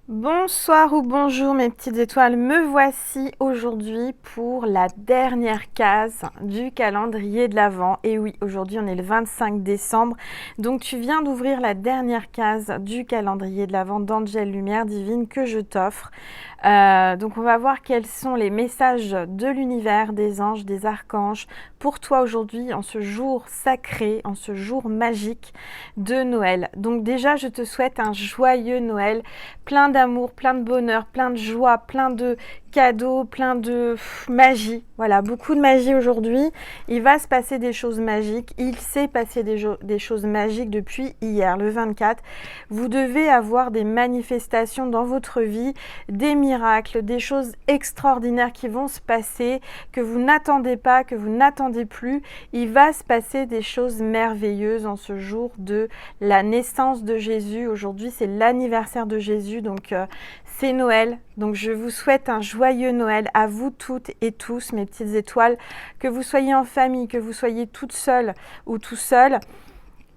Bonsoir ou bonjour mes petites étoiles, me voici aujourd'hui pour la dernière case du calendrier de l'Avent. Et oui, aujourd'hui on est le 25 décembre, donc tu viens d'ouvrir la dernière case du calendrier de l'Avent d'Angel Lumière Divine que je t'offre. Donc on va voir quels sont les messages de l'univers, des anges, des archanges pour toi aujourd'hui en ce jour sacré, en ce jour magique de Noël. Donc déjà je te souhaite un joyeux Noël, plein d'amour, plein de bonheur, plein de joie, plein de cadeaux, plein de magie. Voilà, beaucoup de magie aujourd'hui. Il va se passer des choses magiques. Il s'est passé des choses magiques depuis hier, le 24. Vous devez avoir des manifestations dans votre vie, des miracles, des choses extraordinaires qui vont se passer, que vous n'attendez pas, que vous n'attendez plus. Il va se passer des choses merveilleuses en ce jour de la naissance de Jésus. Aujourd'hui, c'est l'anniversaire de Jésus, donc c'est Noël. Donc je vous souhaite un joyeux Noël à vous toutes et tous, mes petites étoiles, que vous soyez en famille, que vous soyez toute seule ou tout seul.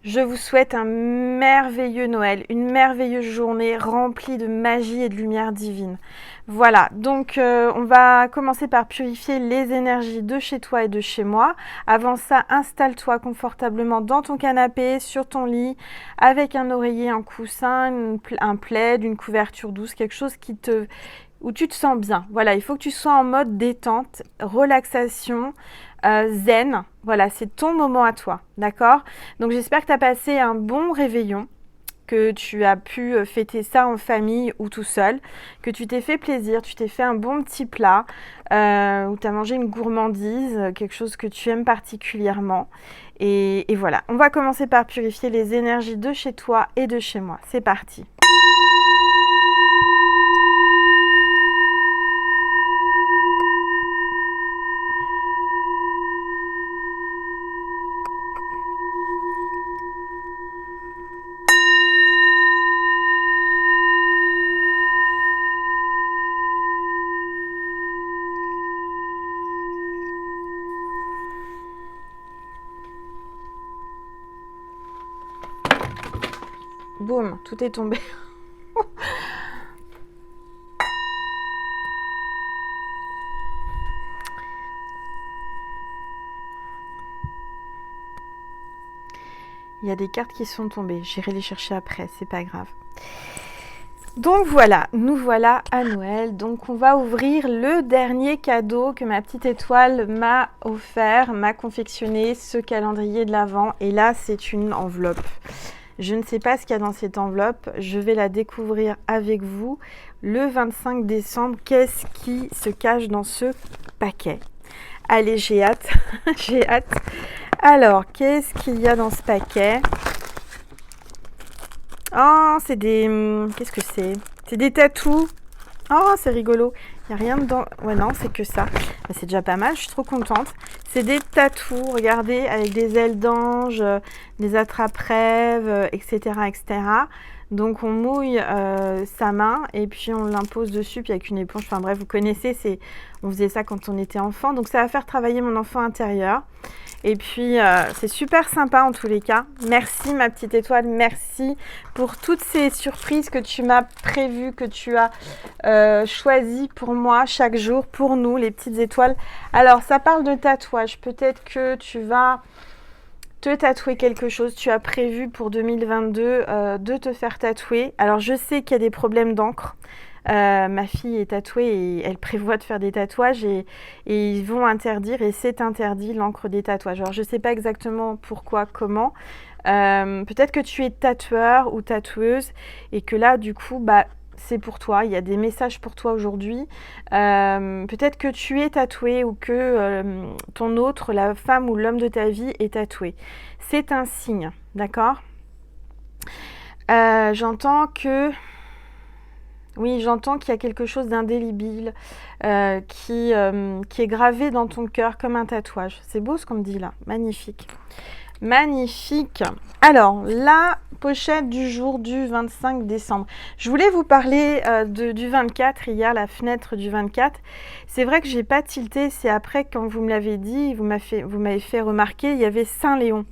Je vous souhaite un merveilleux Noël, une merveilleuse journée remplie de magie et de lumière divine. Voilà, donc on va commencer par purifier les énergies de chez toi et de chez moi. Avant ça, installe-toi confortablement dans ton canapé, sur ton lit, avec un oreiller, un coussin, un plaid, une couverture douce, quelque chose où tu te sens bien. Voilà, il faut que tu sois en mode détente, relaxation, zen. Voilà, c'est ton moment à toi, d'accord? Donc j'espère que tu as passé un bon réveillon, que tu as pu fêter ça en famille ou tout seul, que tu t'es fait plaisir, tu t'es fait un bon petit plat, ou tu as mangé une gourmandise, quelque chose que tu aimes particulièrement. Et voilà, on va commencer par purifier les énergies de chez toi et de chez moi. C'est parti. Boum, tout est tombé. Il y a des cartes qui sont tombées. J'irai les chercher après, c'est pas grave. Donc voilà, nous voilà à Noël. Donc on va ouvrir le dernier cadeau que ma petite étoile m'a offert, m'a confectionné, ce calendrier de l'Avent. Et là, c'est une enveloppe. Je ne sais pas ce qu'il y a dans cette enveloppe. Je vais la découvrir avec vous le 25 décembre. Qu'est-ce qui se cache dans ce paquet? Allez, j'ai hâte. J'ai hâte. Alors, qu'est-ce qu'il y a dans ce paquet? Oh, c'est des... Qu'est-ce que c'est? C'est des tatous. Oh, c'est rigolo. Il n'y a rien dedans. Ouais, non, c'est que ça. Mais c'est déjà pas mal, je suis trop contente. C'est des tatous, regardez, avec des ailes d'ange, des attrape-rêves, etc., etc. Donc, on mouille sa main et puis on l'impose dessus, puis avec une éponge. Enfin bref, vous connaissez, on faisait ça quand on était enfant. Donc, ça va faire travailler mon enfant intérieur. Et puis, c'est super sympa en tous les cas. Merci ma petite étoile, merci pour toutes ces surprises que tu m'as prévues, que tu as choisies pour moi chaque jour, pour nous, les petites étoiles. Alors, ça parle de tatouage. Peut-être que tu vas te tatouer quelque chose. Tu as prévu pour 2022 de te faire tatouer. Alors, je sais qu'il y a des problèmes d'encre. Ma fille est tatouée et elle prévoit de faire des tatouages et ils vont interdire, et c'est interdit, l'encre des tatouages. Alors je ne sais pas exactement pourquoi, comment. Peut-être que tu es tatoueur ou tatoueuse et que là du coup c'est pour toi, il y a des messages pour toi aujourd'hui. Peut-être que tu es tatoué ou que ton autre, la femme ou l'homme de ta vie est tatoué. C'est un signe, d'accord? J'entends que... Oui, j'entends qu'il y a quelque chose d'indélébile qui est gravé dans ton cœur comme un tatouage. C'est beau ce qu'on me dit là, magnifique. Magnifique. Alors, la pochette du jour du 25 décembre. Je voulais vous parler du 24 hier, la fenêtre du 24. C'est vrai que j'ai pas tilté, c'est après quand vous me l'avez dit, vous m'avez fait remarquer, il y avait Saint Léon.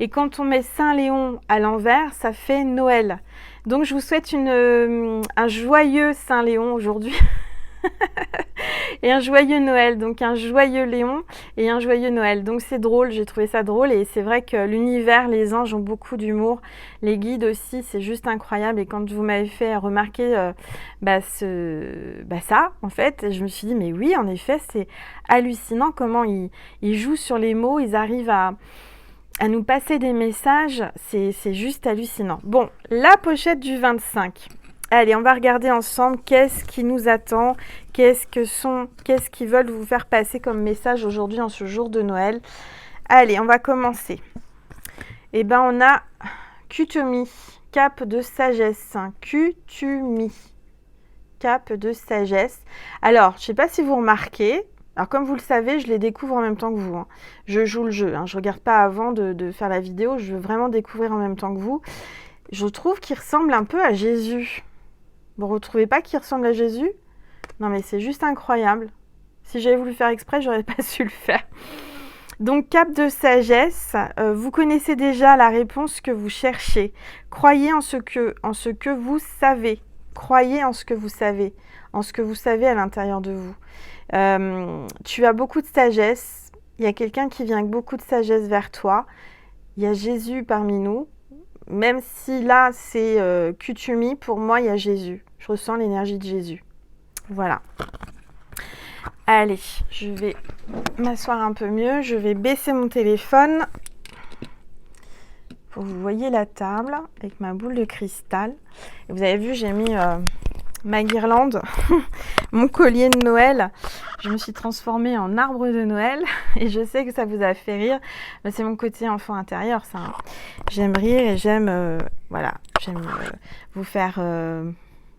Et quand on met Saint Léon à l'envers, ça fait Noël. Donc, je vous souhaite un joyeux Saint-Léon aujourd'hui. Et un joyeux Noël, donc un joyeux Léon et un joyeux Noël. Donc c'est drôle, j'ai trouvé ça drôle et c'est vrai que l'univers, les anges ont beaucoup d'humour, les guides aussi, c'est juste incroyable. Et quand vous m'avez fait remarquer ça, en fait, je me suis dit mais oui, en effet, c'est hallucinant comment ils jouent sur les mots, ils arrivent à nous passer des messages, c'est juste hallucinant. Bon, la pochette du 25. Allez, on va regarder ensemble qu'est-ce qui nous attend, qu'est-ce qu'ils veulent vous faire passer comme message aujourd'hui en ce jour de Noël. Allez, on va commencer. Eh bien, on a Kutumi, cape de sagesse. Kutumi, cape de sagesse. Alors, je ne sais pas si vous remarquez, alors comme vous le savez, je les découvre en même temps que vous. Hein. Je joue le jeu, hein. Je ne regarde pas avant de faire la vidéo, je veux vraiment découvrir en même temps que vous. Je trouve qu'il ressemble un peu à Jésus. Vous ne retrouvez pas qu'il ressemble à Jésus? Non mais c'est juste incroyable. Si j'avais voulu faire exprès, j'aurais pas su le faire. Donc cape de sagesse, vous connaissez déjà la réponse que vous cherchez. Croyez en ce que vous savez. Croyez en ce que vous savez, en ce que vous savez à l'intérieur de vous. Tu as beaucoup de sagesse. Il y a quelqu'un qui vient avec beaucoup de sagesse vers toi. Il y a Jésus parmi nous. Même si là, c'est Kutumi, pour moi, il y a Jésus. Je ressens l'énergie de Jésus. Voilà. Allez, je vais m'asseoir un peu mieux. Je vais baisser mon téléphone pour que vous voyez la table avec ma boule de cristal. Et vous avez vu, j'ai mis ma guirlande, mon collier de Noël. Je me suis transformée en arbre de Noël et je sais que ça vous a fait rire. Mais c'est mon côté enfant intérieur, ça. Hein. J'aime rire et j'aime vous faire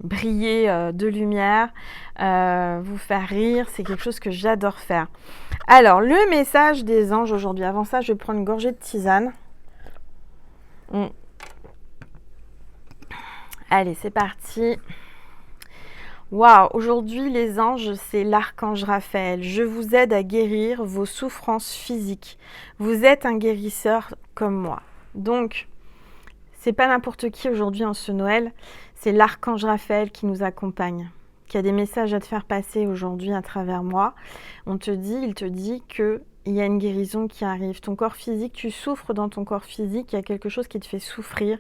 briller de lumière, vous faire rire. C'est quelque chose que j'adore faire. Alors, le message des anges aujourd'hui. Avant ça, je vais prendre une gorgée de tisane. Allez, c'est parti. Waouh, aujourd'hui les anges, c'est l'archange Raphaël. Je vous aide à guérir vos souffrances physiques. Vous êtes un guérisseur comme moi. Donc, c'est pas n'importe qui aujourd'hui en ce Noël, c'est l'archange Raphaël qui nous accompagne, qui a des messages à te faire passer aujourd'hui à travers moi. Il te dit que il y a une guérison qui arrive. Ton corps physique, tu souffres dans ton corps physique, il y a quelque chose qui te fait souffrir.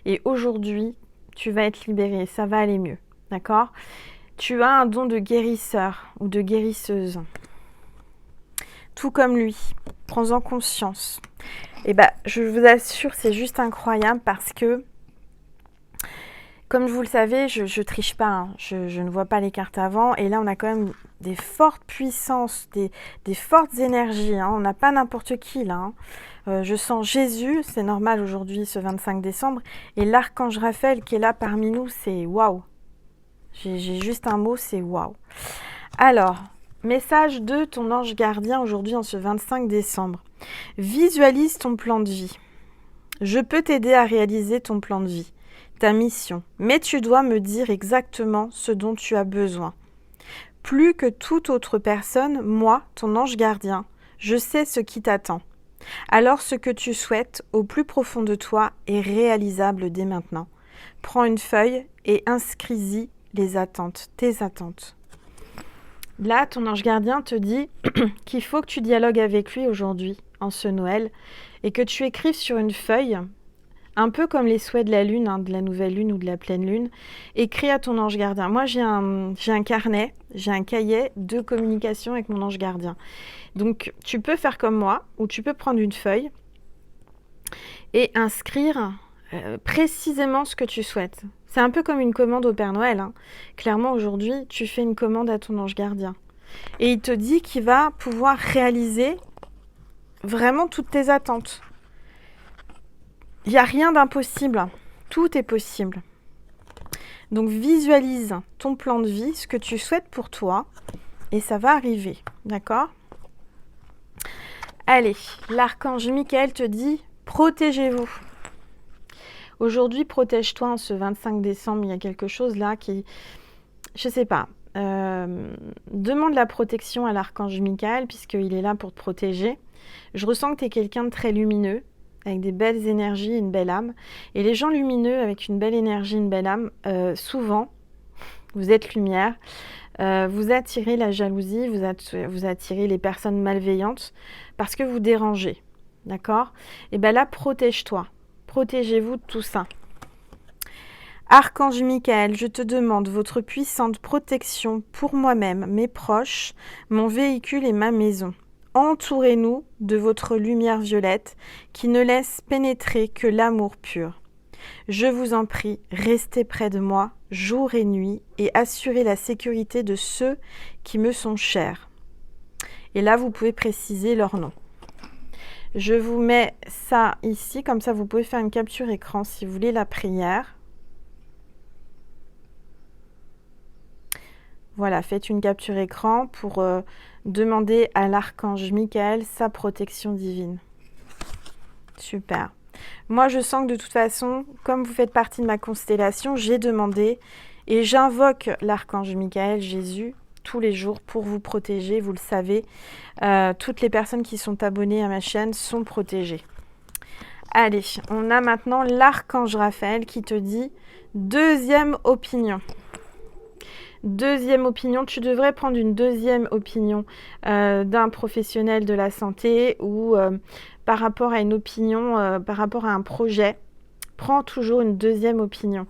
Et aujourd'hui, tu vas être libéré, ça va aller mieux. D'accord ? Tu as un don de guérisseur ou de guérisseuse. Tout comme lui. Prends-en conscience. Et je vous assure, c'est juste incroyable parce que, comme vous le savez, je triche pas. Hein. Je ne vois pas les cartes avant. Et là, on a quand même des fortes puissances, des fortes énergies. Hein. On n'a pas n'importe qui là. Hein. Je sens Jésus, c'est normal aujourd'hui, ce 25 décembre. Et l'archange Raphaël qui est là parmi nous, c'est waouh. J'ai juste un mot, c'est waouh. Alors, message de ton ange gardien aujourd'hui en ce 25 décembre. Visualise ton plan de vie. Je peux t'aider à réaliser ton plan de vie, ta mission, mais tu dois me dire exactement ce dont tu as besoin. Plus que toute autre personne, moi, ton ange gardien, je sais ce qui t'attend. Alors ce que tu souhaites au plus profond de toi est réalisable dès maintenant. Prends une feuille et inscris-y les attentes, tes attentes. Là, ton ange gardien te dit qu'il faut que tu dialogues avec lui aujourd'hui, en ce Noël, et que tu écrives sur une feuille, un peu comme les souhaits de la lune, hein, de la nouvelle lune ou de la pleine lune, écris à ton ange gardien. Moi, j'ai un carnet, j'ai un cahier de communication avec mon ange gardien. Donc, tu peux faire comme moi, ou tu peux prendre une feuille et inscrire précisément ce que tu souhaites. C'est un peu comme une commande au Père Noël. Hein. Clairement, aujourd'hui, tu fais une commande à ton ange gardien. Et il te dit qu'il va pouvoir réaliser vraiment toutes tes attentes. Il n'y a rien d'impossible. Tout est possible. Donc, visualise ton plan de vie, ce que tu souhaites pour toi, et ça va arriver. D'accord ? Allez, l'archange Michael te dit « Protégez-vous ». Aujourd'hui, protège-toi en ce 25 décembre. Il y a quelque chose là qui, je sais pas, demande la protection à l'archange Michael puisqu'il est là pour te protéger. Je ressens que tu es quelqu'un de très lumineux, avec des belles énergies, une belle âme. Et les gens lumineux avec une belle énergie, une belle âme, souvent, vous êtes lumière, vous attirez la jalousie, vous attirez les personnes malveillantes parce que vous dérangez. D'accord? Et bien là, protège-toi. Protégez-vous de tout ça. Archange Michael, je te demande votre puissante protection pour moi-même, mes proches, mon véhicule et ma maison. Entourez-nous de votre lumière violette qui ne laisse pénétrer que l'amour pur. Je vous en prie, restez près de moi, jour et nuit, et assurez la sécurité de ceux qui me sont chers. Et là, vous pouvez préciser leur nom. Je vous mets ça ici, comme ça vous pouvez faire une capture écran si vous voulez la prière. Voilà, faites une capture écran pour demander à l'archange Michael sa protection divine. Super. Moi, je sens que de toute façon, comme vous faites partie de ma constellation, j'ai demandé et j'invoque l'archange Michael, Jésus, tous les jours pour vous protéger. Vous le savez, toutes les personnes qui sont abonnées à ma chaîne sont protégées. Allez, on a maintenant l'archange Raphaël qui te dit deuxième opinion. Deuxième opinion, tu devrais prendre une deuxième opinion d'un professionnel de la santé ou par rapport à une opinion, par rapport à un projet. Prends toujours une deuxième opinion.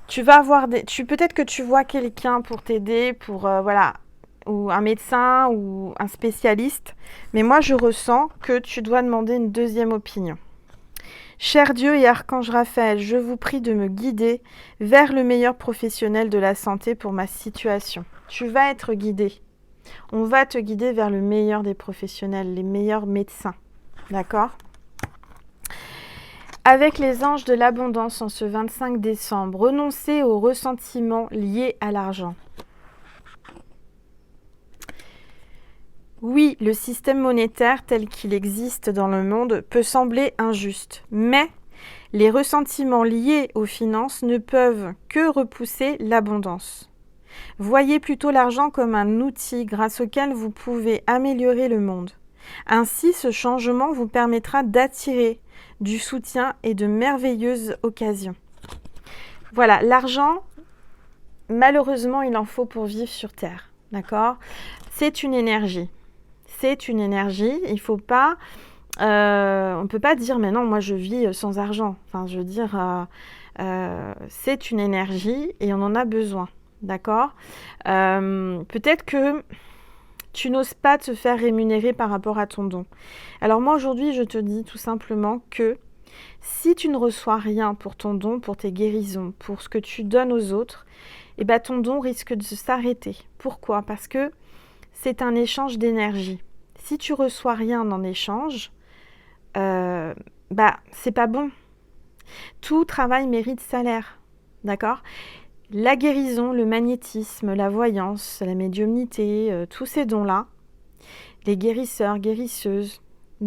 Tu vas avoir peut-être que tu vois quelqu'un pour t'aider, pour voilà, ou un médecin ou un spécialiste, mais moi je ressens que tu dois demander une deuxième opinion. Cher Dieu et Archange Raphaël, je vous prie de me guider vers le meilleur professionnel de la santé pour ma situation. Tu vas être guidé. On va te guider vers le meilleur des professionnels, les meilleurs médecins. D'accord ? Avec les anges de l'abondance en ce 25 décembre, renoncez aux ressentiments liés à l'argent. Oui, le système monétaire tel qu'il existe dans le monde peut sembler injuste, mais les ressentiments liés aux finances ne peuvent que repousser l'abondance. Voyez plutôt l'argent comme un outil grâce auquel vous pouvez améliorer le monde. Ainsi, ce changement vous permettra d'attirer du soutien et de merveilleuses occasions. Voilà, l'argent, malheureusement, il en faut pour vivre sur Terre, d'accord ? C'est une énergie. C'est une énergie, il faut pas, on ne peut pas dire mais non, moi je vis sans argent. Enfin, je veux dire, c'est une énergie et on en a besoin, d'accord ? Peut-être que tu n'oses pas te faire rémunérer par rapport à ton don. Alors moi aujourd'hui, je te dis tout simplement que si tu ne reçois rien pour ton don, pour tes guérisons, pour ce que tu donnes aux autres, eh ben ton don risque de s'arrêter. Pourquoi ? Parce que c'est un échange d'énergie. Si tu reçois rien en échange, c'est pas bon. Tout travail mérite salaire, d'accord ? La guérison, le magnétisme, la voyance, la médiumnité, tous ces dons-là, les guérisseurs, guérisseuses,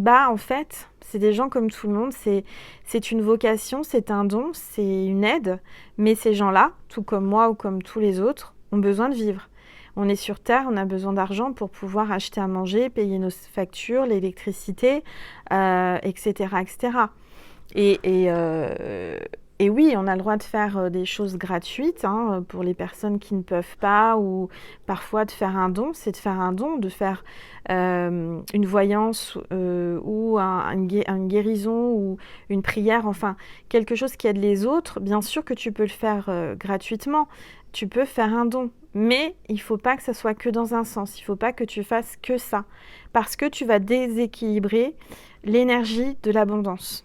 en fait, c'est des gens comme tout le monde, c'est une vocation, c'est un don, c'est une aide, mais ces gens-là, tout comme moi ou comme tous les autres, ont besoin de vivre. On est sur Terre, on a besoin d'argent pour pouvoir acheter à manger, payer nos factures, l'électricité, etc., etc. Et oui, on a le droit de faire des choses gratuites pour les personnes qui ne peuvent pas, ou parfois de faire un don, c'est de faire un don, de faire une voyance ou une guérison ou une prière, enfin quelque chose qui aide les autres. Bien sûr que tu peux le faire gratuitement, tu peux faire un don. Mais il ne faut pas que ça soit que dans un sens, il ne faut pas que tu fasses que ça, parce que tu vas déséquilibrer l'énergie de l'abondance.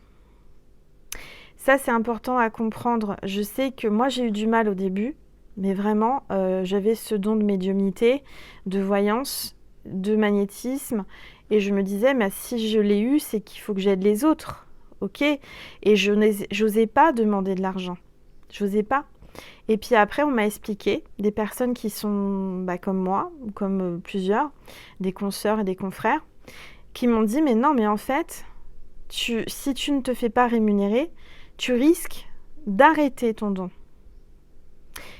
Ça, c'est important à comprendre. Je sais que moi, j'ai eu du mal au début, mais vraiment, j'avais ce don de médiumnité, de voyance, de magnétisme, et je me disais, mais si je l'ai eu, c'est qu'il faut que j'aide les autres, ok ? Et je n'osais pas demander de l'argent, j'osais pas. Et puis après, on m'a expliqué, des personnes qui sont comme moi, ou comme plusieurs, des consoeurs et des confrères, qui m'ont dit, mais non, mais en fait, si tu ne te fais pas rémunérer, tu risques d'arrêter ton don.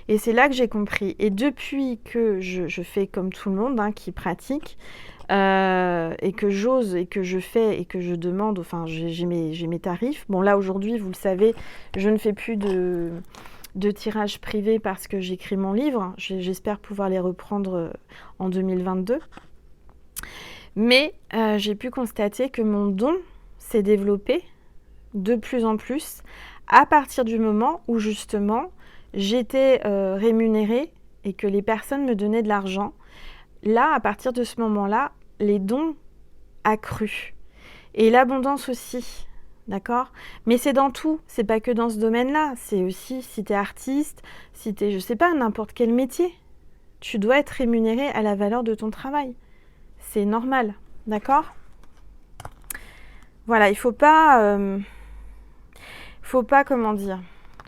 Et c'est là que j'ai compris. Et depuis que je fais comme tout le monde qui pratique, et que j'ose et que je fais et que je demande, enfin j'ai mes tarifs. Bon là aujourd'hui, vous le savez, je ne fais plus de tirage privé parce que j'écris mon livre. J'espère pouvoir les reprendre en 2022. Mais j'ai pu constater que mon don s'est développé de plus en plus à partir du moment où justement j'étais rémunérée et que les personnes me donnaient de l'argent. Là, à partir de ce moment-là, les dons accrus et l'abondance aussi, d'accord? Mais c'est dans tout, c'est pas que dans ce domaine-là, c'est aussi si tu es artiste, si tu es, je sais pas, n'importe quel métier. Tu dois être rémunéré à la valeur de ton travail. C'est normal, d'accord? Voilà, il faut pas, comment dire,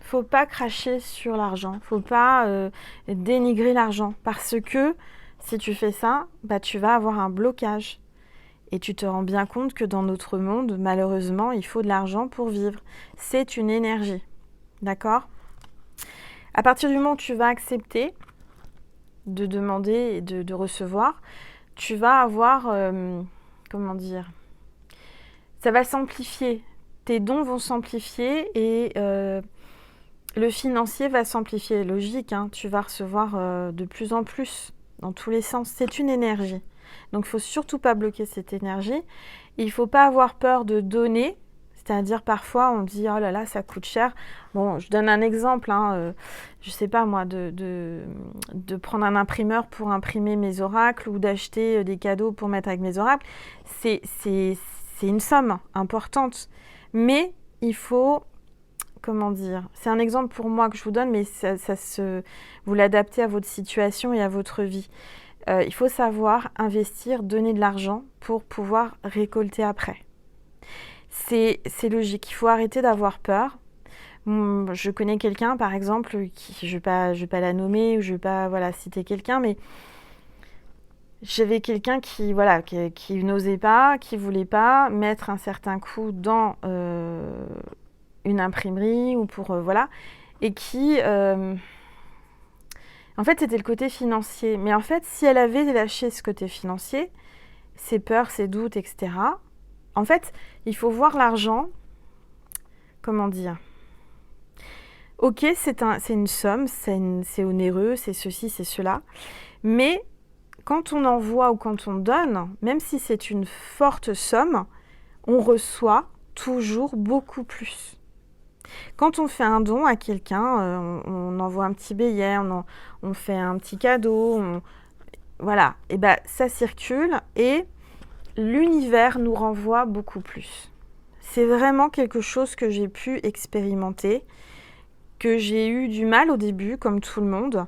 faut pas cracher sur l'argent, faut pas dénigrer l'argent parce que si tu fais ça, bah tu vas avoir un blocage. Et tu te rends bien compte que dans notre monde, malheureusement, il faut de l'argent pour vivre. C'est une énergie, d'accord? À partir du moment où tu vas accepter de demander et de recevoir, tu vas avoir, comment dire, ça va s'amplifier. Tes dons vont s'amplifier et le financier va s'amplifier. Logique, hein, tu vas recevoir de plus en plus dans tous les sens. C'est une énergie. Donc, il ne faut surtout pas bloquer cette énergie. Il ne faut pas avoir peur de donner. C'est-à-dire, parfois, on dit « Oh là là, ça coûte cher ». Bon, je donne un exemple. Je ne sais pas, moi, de prendre un imprimeur pour imprimer mes oracles ou d'acheter des cadeaux pour mettre avec mes oracles. C'est une somme importante. Mais il faut... Comment dire? C'est un exemple pour moi que je vous donne, mais vous l'adaptez à votre situation et à votre vie. Il faut savoir investir, donner de l'argent pour pouvoir récolter après. C'est logique, il faut arrêter d'avoir peur. Je connais quelqu'un, par exemple, qui, je vais pas la nommer ou je vais pas citer quelqu'un, mais j'avais quelqu'un qui n'osait pas, qui voulait pas mettre un certain coût dans une imprimerie ou pour et qui en fait c'était le côté financier, mais en fait si elle avait lâché ce côté financier, ses peurs, ses doutes, etc., en fait il faut voir l'argent, comment dire, ok, c'est une somme, c'est onéreux, c'est ceci, c'est cela, mais quand on envoie ou quand on donne, même si c'est une forte somme, on reçoit toujours beaucoup plus. Quand on fait un don à quelqu'un, on envoie un petit billet, on fait un petit cadeau, voilà, et ben ça circule et l'univers nous renvoie beaucoup plus. C'est vraiment quelque chose que j'ai pu expérimenter, que j'ai eu du mal au début, comme tout le monde,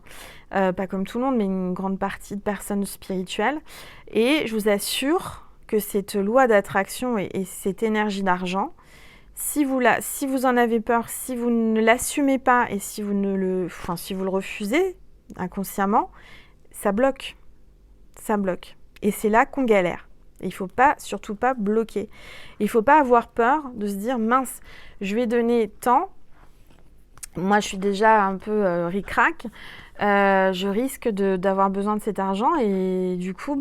pas comme tout le monde, mais une grande partie de personnes spirituelles, et je vous assure que cette loi d'attraction et cette énergie d'argent, si vous en avez peur, si vous ne l'assumez pas et si vous le refusez inconsciemment, ça bloque. Ça bloque. Et c'est là qu'on galère. Il ne faut surtout pas bloquer. Il ne faut pas avoir peur de se dire « mince, je vais donner tant ». Moi, je suis déjà un peu ric-rac. Je risque d'avoir besoin de cet argent et du coup,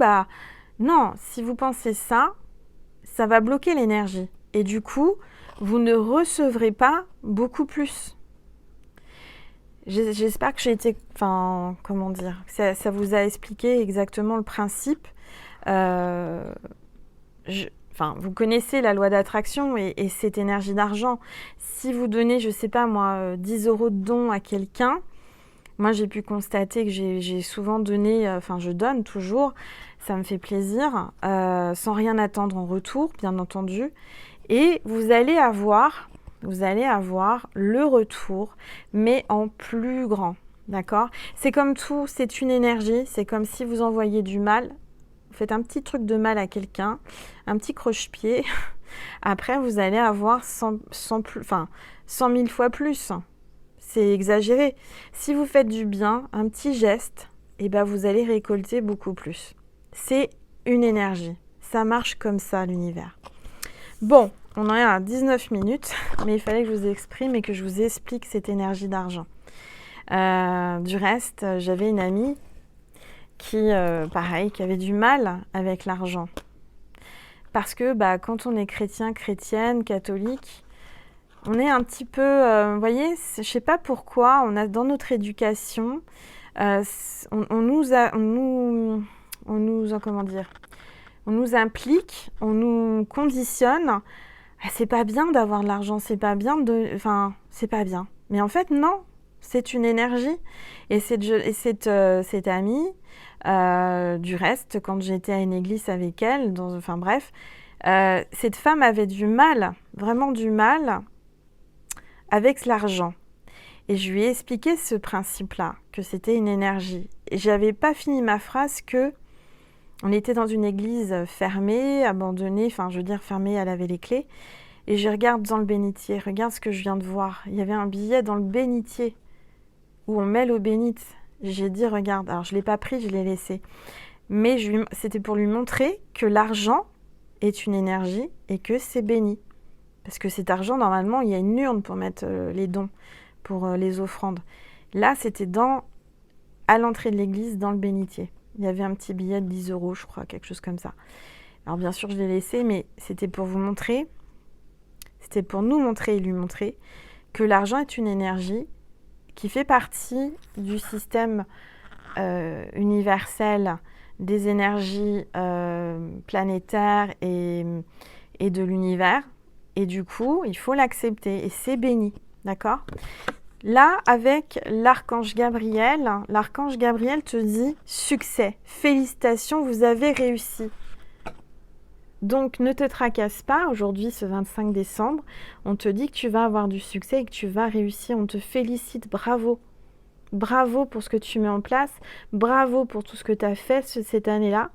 non, si vous pensez ça, ça va bloquer l'énergie. Et du coup, vous ne recevrez pas beaucoup plus. J'espère que j'ai été... comment dire, ça vous a expliqué exactement le principe. Vous connaissez la loi d'attraction et cette énergie d'argent. Si vous donnez, je ne sais pas moi, 10 € de don à quelqu'un, moi j'ai pu constater que j'ai souvent donné, je donne toujours, ça me fait plaisir, sans rien attendre en retour, bien entendu. Et vous allez avoir le retour, mais en plus grand, d'accord? C'est comme tout, c'est une énergie, c'est comme si vous envoyiez du mal, vous faites un petit truc de mal à quelqu'un, un petit croche-pied, après vous allez avoir 100 000 fois plus. C'est exagéré. Si vous faites du bien, un petit geste, vous allez récolter beaucoup plus. C'est une énergie. Ça marche comme ça, l'univers. Bon, on en est à 19 minutes, mais il fallait que je vous exprime et que je vous explique cette énergie d'argent. Du reste, j'avais une amie qui, pareil, qui avait du mal avec l'argent. Parce que quand on est chrétien, chrétienne, catholique, on est un petit peu, vous voyez, je ne sais pas pourquoi, on a dans notre éducation, on nous implique, on nous conditionne. Ah, c'est pas bien d'avoir de l'argent, c'est pas bien enfin, c'est pas bien. Mais en fait, non, c'est une énergie. Et cette amie, du reste, quand j'étais à une église avec elle, enfin bref, cette femme avait du mal, vraiment du mal, avec l'argent. Et je lui ai expliqué ce principe-là, que c'était une énergie. Et j'avais pas fini ma phrase que on était dans une église fermée, abandonnée, enfin je veux dire fermée, elle avait les clés. Et je regarde dans le bénitier, regarde ce que je viens de voir. Il y avait un billet dans le bénitier où on met l'eau bénite. J'ai dit regarde, alors je ne l'ai pas pris, je l'ai laissé. Mais c'était pour lui montrer que l'argent est une énergie et que c'est béni. Parce que cet argent, normalement, il y a une urne pour mettre les dons, pour les offrandes. Là, c'était à l'entrée de l'église, dans le bénitier. Il y avait un petit billet de 10 €, je crois, quelque chose comme ça. Alors bien sûr, je l'ai laissé, mais c'était pour vous montrer, c'était pour nous montrer et lui montrer que l'argent est une énergie qui fait partie du système universel des énergies planétaires et de l'univers. Et du coup, il faut l'accepter et c'est béni, d'accord ? Là, avec l'archange Gabriel te dit succès, félicitations, vous avez réussi. Donc, ne te tracasse pas, aujourd'hui, ce 25 décembre, on te dit que tu vas avoir du succès et que tu vas réussir, on te félicite, bravo. Bravo pour ce que tu mets en place, bravo pour tout ce que tu as fait cette année-là,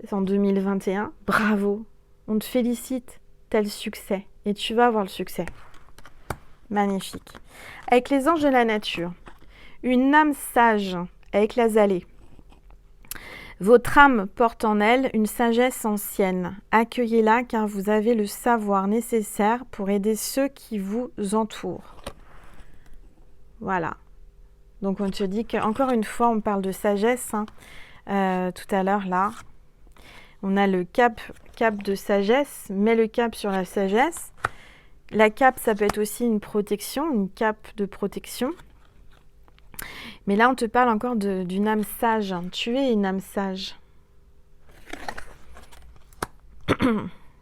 en 2021, bravo, on te félicite, t'as le succès et tu vas avoir le succès. Magnifique. Avec les anges de la nature, une âme sage avec l'azalée. Votre âme porte en elle une sagesse ancienne. Accueillez-la car vous avez le savoir nécessaire pour aider ceux qui vous entourent. Voilà. Donc on te dit qu'encore une fois, on parle de sagesse. Tout à l'heure, là, on a le cap de sagesse. Mets le cap sur la sagesse. La cape, ça peut être aussi une protection, une cape de protection. Mais là, on te parle encore d'une âme sage. Tu es une âme sage.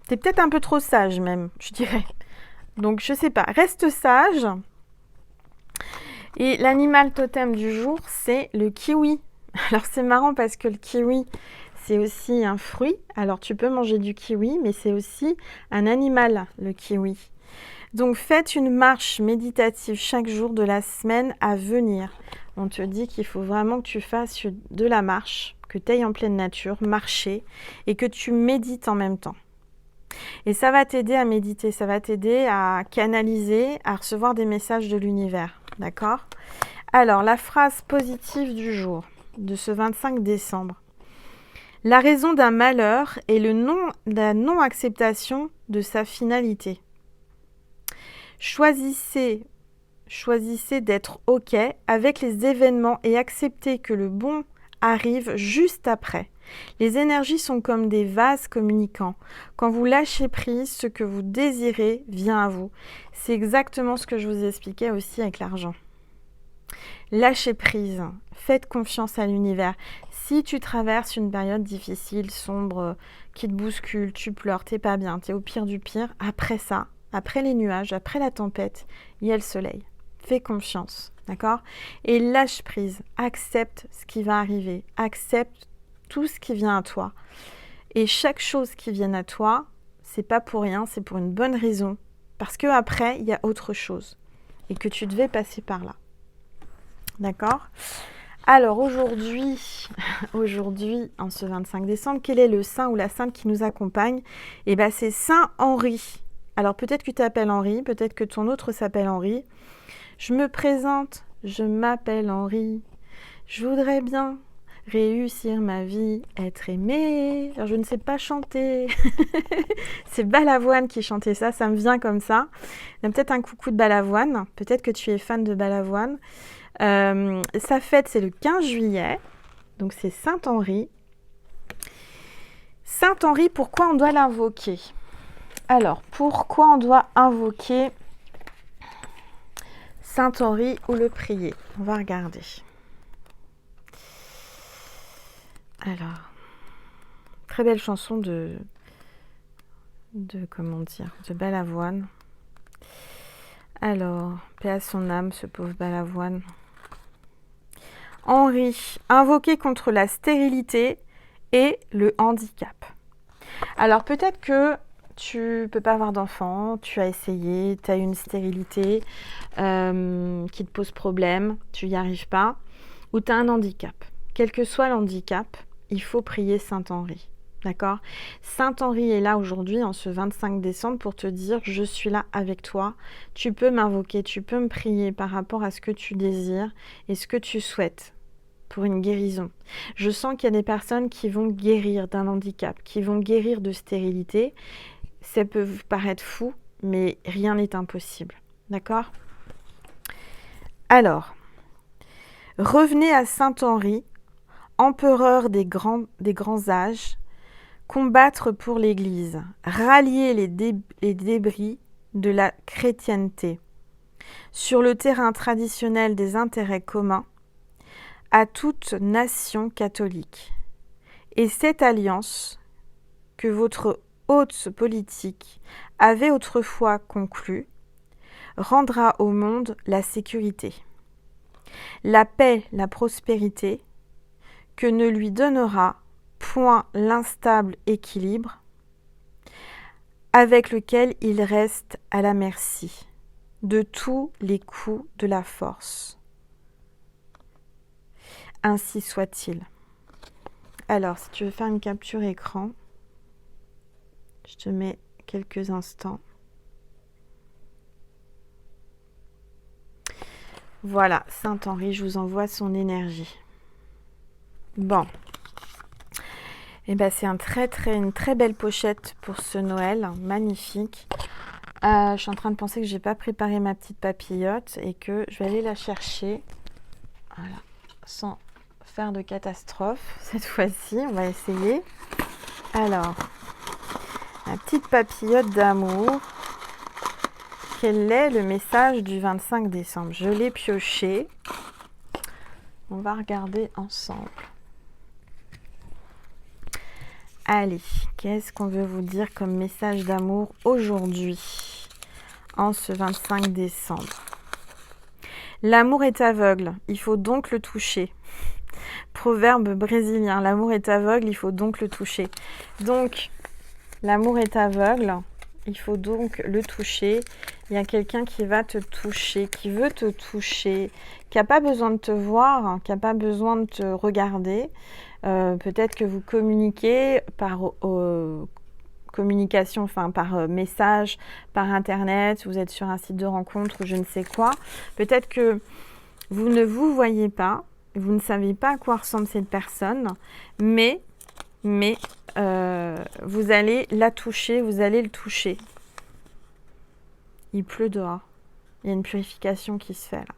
T'es peut-être un peu trop sage même, je dirais. Donc, je sais pas. Reste sage. Et l'animal totem du jour, c'est le kiwi. Alors, c'est marrant parce que le kiwi, c'est aussi un fruit. Alors, tu peux manger du kiwi, mais c'est aussi un animal, le kiwi. Donc, faites une marche méditative chaque jour de la semaine à venir. On te dit qu'il faut vraiment que tu fasses de la marche, que tu ailles en pleine nature, marcher, et que tu médites en même temps. Et ça va t'aider à méditer, ça va t'aider à canaliser, à recevoir des messages de l'univers. D'accord ? Alors, la phrase positive du jour, de ce 25 décembre. La raison d'un malheur est la non-acceptation de sa finalité. Choisissez d'être OK avec les événements et acceptez que le bon arrive juste après. Les énergies sont comme des vases communicants. Quand vous lâchez prise, ce que vous désirez vient à vous. C'est exactement ce que je vous expliquais aussi avec l'argent. Lâchez prise, faites confiance à l'univers. Si tu traverses une période difficile, sombre, qui te bouscule, tu pleures, t'es pas bien, t'es au pire du pire, après ça, après les nuages, après la tempête, il y a le soleil. Fais confiance, d'accord ? Et lâche prise, accepte ce qui va arriver, accepte tout ce qui vient à toi. Et chaque chose qui vient à toi, c'est pas pour rien, c'est pour une bonne raison. Parce que après, il y a autre chose. Et que tu devais passer par là. D'accord ? Alors aujourd'hui, en ce 25 décembre, quel est le saint ou la sainte qui nous accompagne ? Eh bien, c'est Saint Henri. Alors peut-être que tu t'appelles Henri, peut-être que ton autre s'appelle Henri. Je me présente, je m'appelle Henri. Je voudrais bien réussir ma vie, être aimé. Alors je ne sais pas chanter. C'est Balavoine qui chantait ça, ça me vient comme ça. Il y a peut-être un coucou de Balavoine, peut-être que tu es fan de Balavoine. Sa fête, c'est le 15 juillet. Donc c'est Saint-Henri. Saint-Henri, pourquoi on doit l'invoquer? Alors, pourquoi on doit invoquer Saint-Henri ou le prier? On va regarder. Alors, très belle chanson de comment dire, de Balavoine. Alors, paix à son âme, ce pauvre Balavoine. Henri, invoqué contre la stérilité et le handicap. Alors, peut-être que tu peux pas avoir d'enfant, tu as essayé, tu as une stérilité qui te pose problème, tu n'y arrives pas, ou tu as un handicap. Quel que soit l'handicap, il faut prier Saint-Henri. D'accord? Saint-Henri est là aujourd'hui, en ce 25 décembre, pour te dire « Je suis là avec toi. Tu peux m'invoquer, tu peux me prier par rapport à ce que tu désires et ce que tu souhaites pour une guérison. » Je sens qu'il y a des personnes qui vont guérir d'un handicap, qui vont guérir de stérilité. Ça peut vous paraître fou, mais rien n'est impossible. D'accord? Alors, revenez à Saint-Henri, empereur des grands âges, combattre pour l'Église, rallier les débris de la chrétienté sur le terrain traditionnel des intérêts communs à toute nation catholique. Et cette alliance que votre haute politique avait autrefois conclue rendra au monde la sécurité, la paix, la prospérité, que ne lui donnera point l'instable équilibre avec lequel il reste à la merci de tous les coups de la force. Ainsi soit-il. Alors, si tu veux faire une capture écran, je te mets quelques instants. Voilà, Saint-Henri, je vous envoie son énergie. Bon. Et ben c'est une très belle pochette pour ce Noël, magnifique. Je suis en train de penser que j'ai pas préparé ma petite papillote et que je vais aller la chercher. Voilà, sans faire de catastrophe cette fois-ci, on va essayer. Alors, la petite papillote d'amour. Quel est le message du 25 décembre? Je l'ai pioché. On va regarder ensemble. Allez, qu'est-ce qu'on veut vous dire comme message d'amour aujourd'hui, en ce 25 décembre? L'amour est aveugle, il faut donc le toucher. Proverbe brésilien, l'amour est aveugle, il faut donc le toucher. Donc, l'amour est aveugle, il faut donc le toucher. Il y a quelqu'un qui va te toucher, qui veut te toucher, qui n'a pas besoin de te voir, qui n'a pas besoin de te regarder. Peut-être que vous communiquez par communication, enfin par message, par internet, vous êtes sur un site de rencontre ou je ne sais quoi. Peut-être que vous ne vous voyez pas, vous ne savez pas à quoi ressemble cette personne, mais vous allez la toucher, vous allez le toucher. Il pleut dehors. Il y a une purification qui se fait là.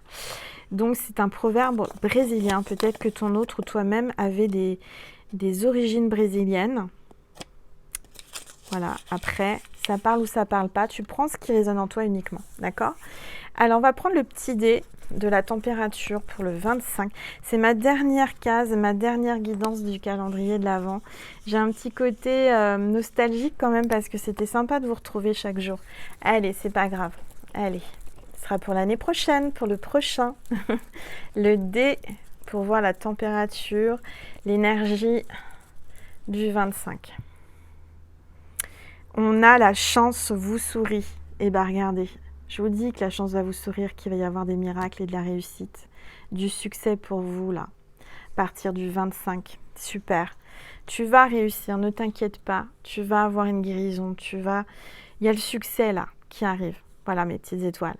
Donc c'est un proverbe brésilien. Peut-être que ton autre ou toi-même avait des origines brésiliennes. Voilà. Après, ça parle ou ça parle pas. Tu prends ce qui résonne en toi uniquement. D'accord? Alors on va prendre le petit dé de la température pour le 25. C'est ma dernière case, ma dernière guidance du calendrier de l'Avent. J'ai un petit côté nostalgique quand même parce que c'était sympa de vous retrouver chaque jour. Allez, c'est pas grave. Allez, ce sera pour l'année prochaine, pour le prochain. Le dé pour voir la température, l'énergie du 25. On a la chance vous sourit. Eh bien, regardez. Je vous dis que la chance va vous sourire, qu'il va y avoir des miracles et de la réussite, du succès pour vous là, à partir du 25. Super. Tu vas réussir, ne t'inquiète pas. Tu vas avoir une guérison. Il y a le succès là qui arrive. Voilà mes petites étoiles.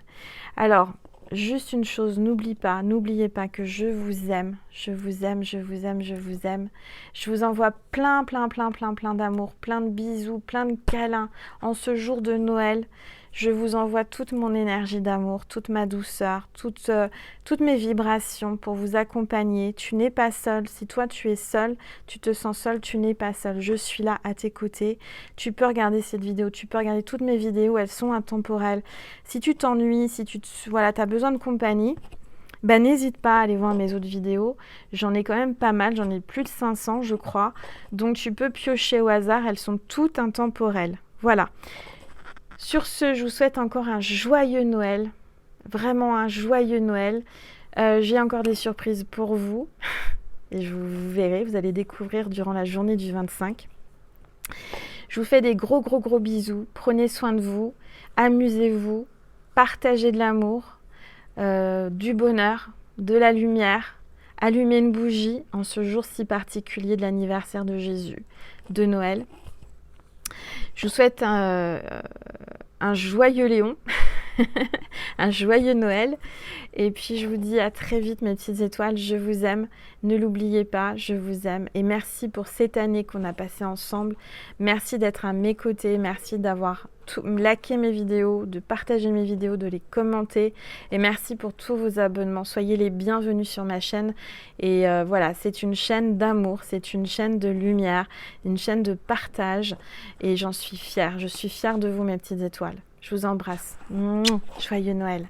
Alors, juste une chose, n'oubliez pas que je vous aime. Je vous aime, je vous aime, je vous aime. Je vous envoie plein d'amour, plein de bisous, plein de câlins en ce jour de Noël. Je vous envoie toute mon énergie d'amour, toute ma douceur, toutes mes vibrations pour vous accompagner. Tu n'es pas seul. Si toi tu es seul, tu te sens seul, tu n'es pas seul. Je suis là à tes côtés. Tu peux regarder cette vidéo, tu peux regarder toutes mes vidéos, elles sont intemporelles. Si tu t'ennuies, si tu as besoin de compagnie, ben, n'hésite pas à aller voir mes autres vidéos. J'en ai quand même pas mal, j'en ai plus de 500 je crois. Donc tu peux piocher au hasard, elles sont toutes intemporelles. Voilà. Sur ce, je vous souhaite encore un joyeux Noël. Vraiment un joyeux Noël. J'ai encore des surprises pour vous. Et vous verrez, vous allez découvrir durant la journée du 25. Je vous fais des gros bisous. Prenez soin de vous. Amusez-vous. Partagez de l'amour, du bonheur, de la lumière. Allumez une bougie en ce jour si particulier de l'anniversaire de Jésus, de Noël. Je vous souhaite un joyeux Léon, un joyeux Noël. Et puis je vous dis à très vite mes petites étoiles, je vous aime. Ne l'oubliez pas, je vous aime. Et merci pour cette année qu'on a passée ensemble. Merci d'être à mes côtés, merci d'avoir liké mes vidéos, de partager mes vidéos, de les commenter. Et merci pour tous vos abonnements. Soyez les bienvenus sur ma chaîne. Et voilà, c'est une chaîne d'amour, c'est une chaîne de lumière, une chaîne de partage. Et j'en suis fière. Je suis fière de vous mes petites étoiles. Je vous embrasse. Joyeux Noël.